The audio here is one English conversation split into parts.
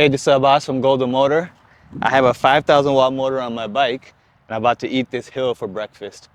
Hey, this is Abbas from Golden Motor. I have a 5,000 watt motor on my bike and I'm about to eat this hill for breakfast.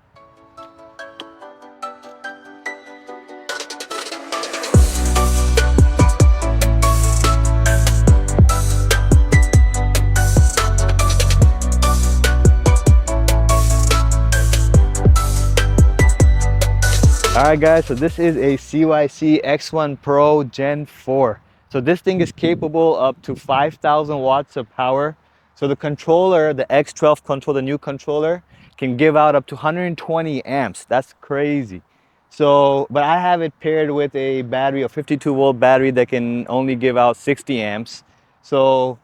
Alright guys, so this is a CYC X1 Pro Gen 4. So this thing is capable up to 5,000 watts of power. So the controller, the X12 controller, the new controller, can give out up to 120 amps. That's crazy. So, but I have it paired with a battery, a 52 volt battery that can only give out 60 amps. So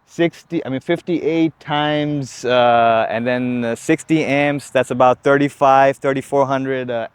58 times and then 60 amps, that's about 3,400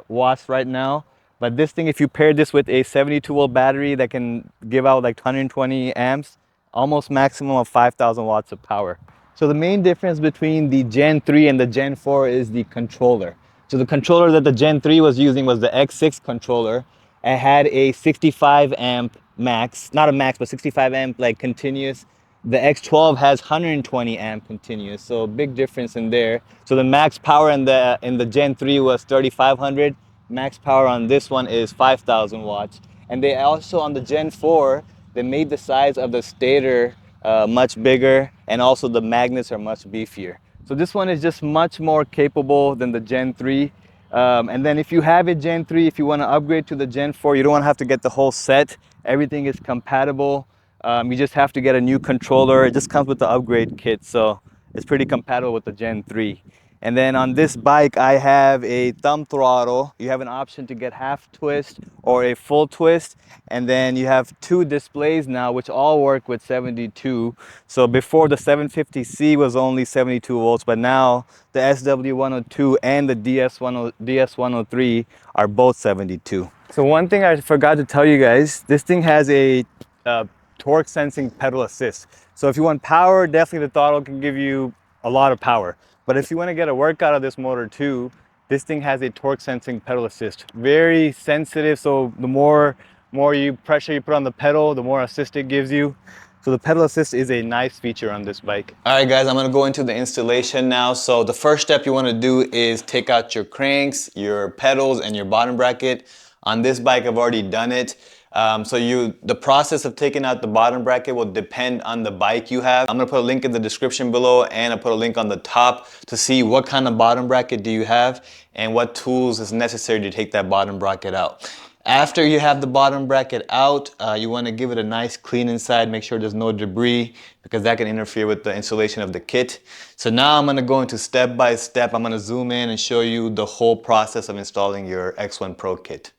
watts right now. But this thing, if you pair this with a 72 volt battery that can give out like 120 amps, almost maximum of 5,000 watts of power. So the main difference between the Gen 3 and the Gen 4 is the controller. So the controller that the Gen 3 was using was the X6 controller. It had a 65 amp max, not a max, but 65 amp like continuous. The X12 has 120 amp continuous, so big difference in there. So the max power in the Gen 3 was 3,500. Max power on this one is 5,000 watts. And they also, on the Gen 4, they made the size of the stator much bigger, and also the magnets are much beefier. So this one is just much more capable than the Gen 3. And then if you have a Gen 3, if you want to upgrade to the Gen 4, you don't want to have to get the whole set. Everything is compatible. You just have to get a new controller. It just comes with the upgrade kit, so it's pretty compatible with the Gen 3. And then on this bike, I have a thumb throttle. You have an option to get half twist or a full twist. And then you have two displays now, which all work with 72. So before the 750C was only 72 volts, but now the SW102 and the DS103 are both 72. So one thing I forgot to tell you guys, this thing has a torque sensing pedal assist. So if you want power, definitely the throttle can give you a lot of power. But if you want to get a workout of this motor too, this thing has a torque sensing pedal assist. Very sensitive, so the more pressure you put on the pedal, the more assist it gives you. So the pedal assist is a nice feature on this bike. All right guys, I'm gonna go into the installation now. So the first step you wanna do is take out your cranks, your pedals, and your bottom bracket. On this bike, I've already done it. The process of taking out the bottom bracket will depend on the bike you have. I'm gonna put a link in the description below, and I'll put a link on the top to see what kind of bottom bracket do you have and what tools is necessary to take that bottom bracket out. After you have the bottom bracket out, you wanna give it a nice clean inside, make sure there's no debris because that can interfere with the installation of the kit. So now I'm gonna go into step by step. I'm gonna zoom in and show you the whole process of installing your X1 Pro kit.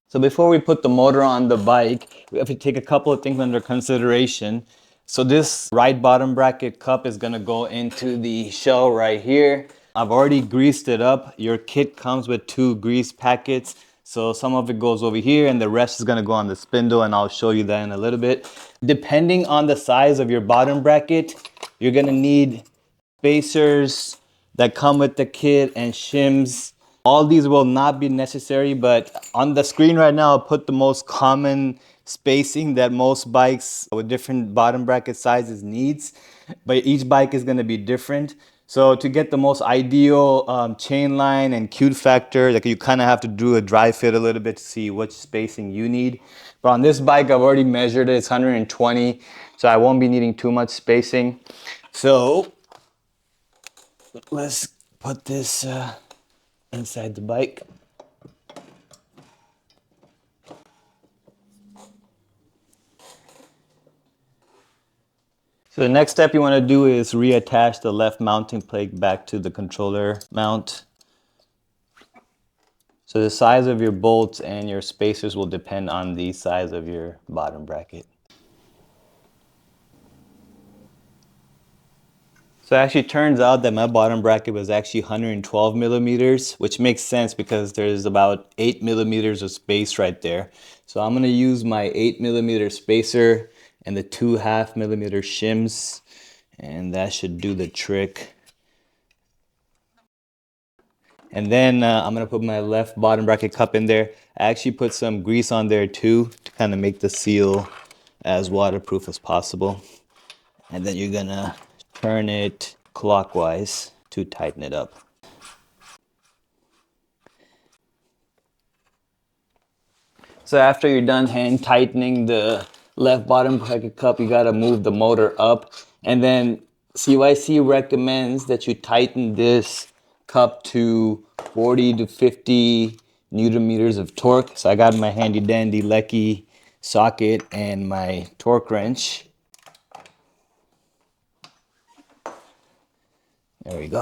So before we put the motor on the bike, we have to take a couple of things under consideration. So this right bottom bracket cup is gonna go into the shell right here. I've already greased it up. Your kit comes with 2 grease packets. So some of it goes over here and the rest is gonna go on the spindle, and I'll show you that in a little bit. Depending on the size of your bottom bracket, you're gonna need spacers that come with the kit and shims. All these will not be necessary, but on the screen right now, I'll put the most common spacing that most bikes with different bottom bracket sizes needs, but each bike is gonna be different. So to get the most ideal chain line and cute factor, like you kind of have to do a dry fit a little bit to see which spacing you need. But on this bike, I've already measured it, it's 120, so I won't be needing too much spacing. So let's put this inside the bike. So the next step you want to do is reattach the left mounting plate back to the controller mount. So the size of your bolts and your spacers will depend on the size of your bottom bracket. So it actually turns out that my bottom bracket was actually 112 millimeters, which makes sense because there's about 8 millimeters of space right there. So I'm gonna use my 8 millimeter spacer and the 2 half millimeter shims, and that should do the trick. And then I'm gonna put my left bottom bracket cup in there. I actually put some grease on there too to kind of make the seal as waterproof as possible. And then you're gonna turn it clockwise to tighten it up. So after you're done hand tightening the left bottom bracket cup, you gotta move the motor up. And then CYC recommends that you tighten this cup to 40 to 50 Newton meters of torque. So I got my handy dandy Lecky socket and my torque wrench. There we go.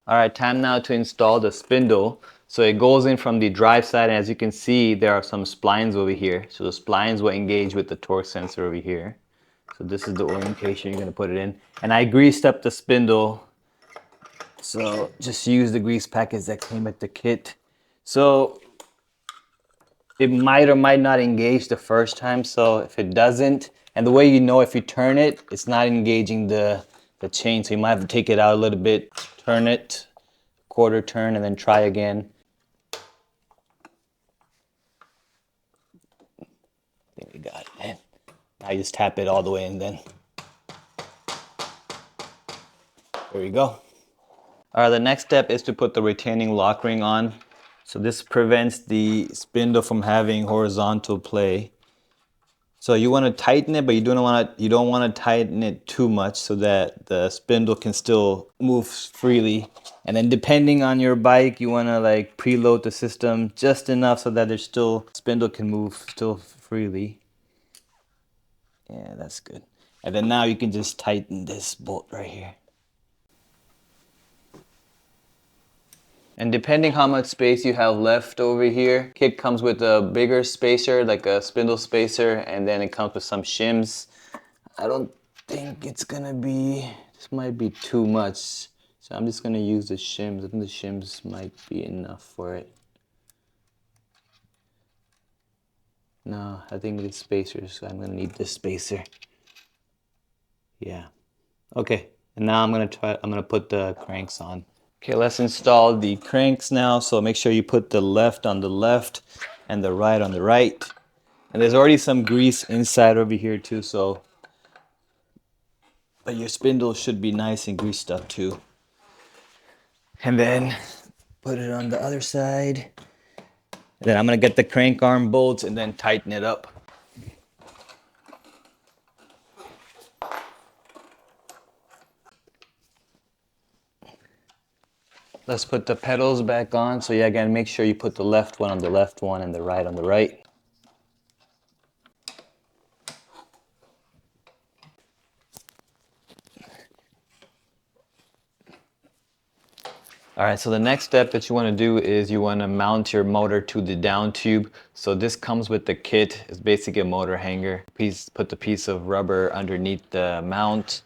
All right, time now to install the spindle. So it goes in from the drive side, and as you can see, there are some splines over here. So the splines will engage with the torque sensor over here. So this is the orientation you're gonna put it in. And I greased up the spindle. So just use the grease packets that came with the kit. So it might or might not engage the first time. So if it doesn't, and the way you know if you turn it, it's not engaging the chain. So you might have to take it out a little bit, turn it, quarter turn, and then try again. I think we got it, man. Now you just tap it all the way and then there we go. All right, the next step is to put the retaining lock ring on. So this prevents the spindle from having horizontal play. So you want to tighten it, but you don't want to tighten it too much so that the spindle can still move freely. And then depending on your bike, you want to like preload the system just enough so that there's still spindle can move still freely. Yeah, that's good. And then now you can just tighten this bolt right here. And depending how much space you have left over here, kit comes with a bigger spacer, like a spindle spacer, and then it comes with some shims. I don't think it's gonna be, this might be too much. So I'm just gonna use the shims. I think the shims might be enough for it. No, I think it's spacers, so I'm gonna need this spacer. Yeah. Okay, and now I'm gonna put the cranks on. Okay, let's install the cranks now. So make sure you put the left on the left and the right on the right. And there's already some grease inside over here too, so but your spindle should be nice and greased up too. And then put it on the other side. And then I'm gonna get the crank arm bolts and then tighten it up. Let's put the pedals back on. So yeah, again, make sure you put the left one on the left one and the right on the right. All right, so the next step that you want to do is you want to mount your motor to the down tube. So this comes with the kit. It's basically a motor hanger. Put the piece of rubber underneath the mount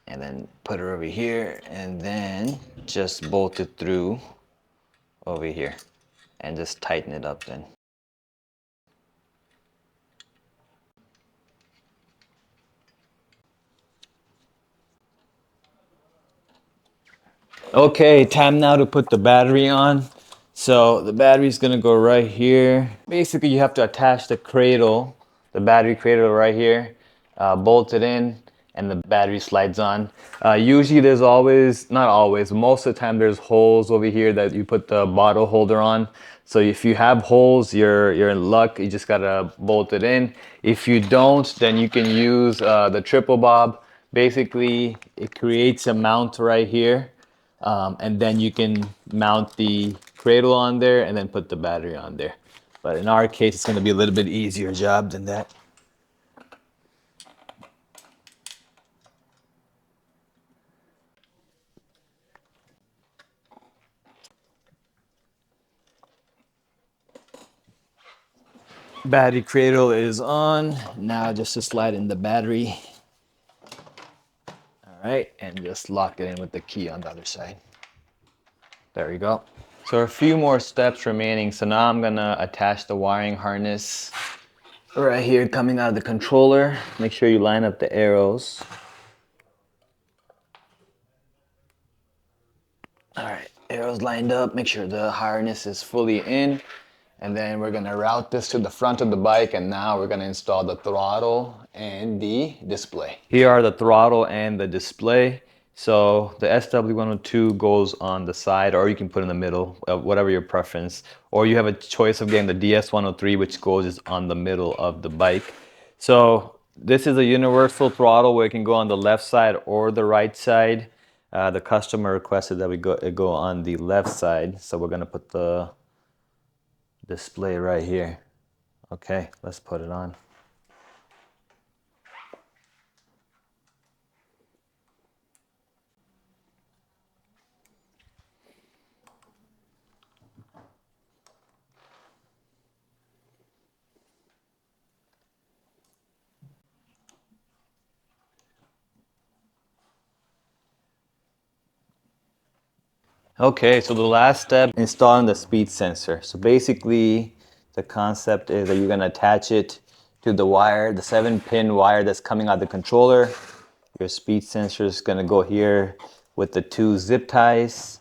and then put it over here and then just bolt it through over here and just tighten it up then. Okay, time now to put the battery on. So the battery is gonna go right here. Basically, you have to attach the cradle, the battery cradle right here, bolt it in, and the battery slides on. Usually there's always, not always, most of the time there's holes over here that you put the bottle holder on. So if you have holes, you're in luck. You just gotta bolt it in. If you don't, then you can use the triple bob. Basically, it creates a mount right here. And then you can mount the cradle on there and then put the battery on there. But in our case, it's going to be a little bit easier job than that. Battery cradle is on. Now just to slide in the battery. All right, and just lock it in with the key on the other side. There we go. So a few more steps remaining. So now I'm gonna attach the wiring harness right here coming out of the controller. Make sure you line up the arrows. All right, arrows lined up. Make sure the harness is fully in. And then we're gonna route this to the front of the bike, and now we're gonna install the throttle and the display. Here are the throttle and the display. So the SW102 goes on the side, or you can put in the middle, whatever your preference. Or you have a choice of getting the DS103, which goes on the middle of the bike. So this is a universal throttle where it can go on the left side or the right side. The customer requested that we go on the left side, so we're gonna put the display right here. Okay, let's put it on. Okay, so the last step, installing the speed sensor. So basically, the concept is that you're gonna attach it to the wire, the 7-pin wire that's coming out of the controller. Your speed sensor is gonna go here with the 2 zip ties.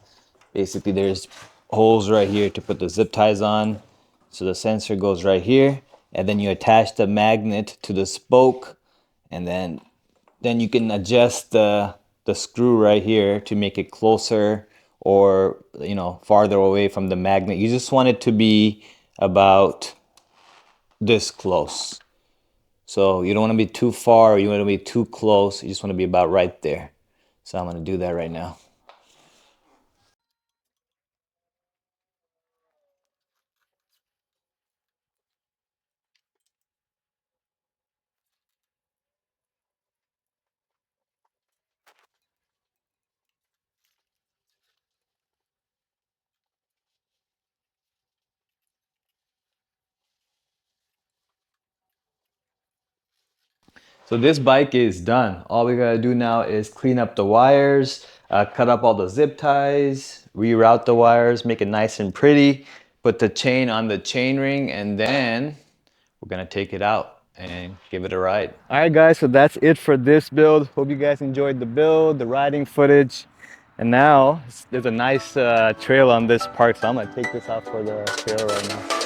Basically, there's holes right here to put the zip ties on. So the sensor goes right here, and then you attach the magnet to the spoke, and then you can adjust the screw right here to make it closer or farther away from the magnet. You just want it to be about this close. So you don't want to be too far or you want to be too close. You just want to be about right there. So I'm going to do that right now. So this bike is done. All we gotta do now is clean up the wires, cut up all the zip ties, reroute the wires, make it nice and pretty, put the chain on the chain ring, and then we're gonna take it out and give it a ride. All right guys, so that's it for this build. Hope you guys enjoyed the build, the riding footage. And now there's a nice trail on this park, so I'm gonna take this out for the trail right now.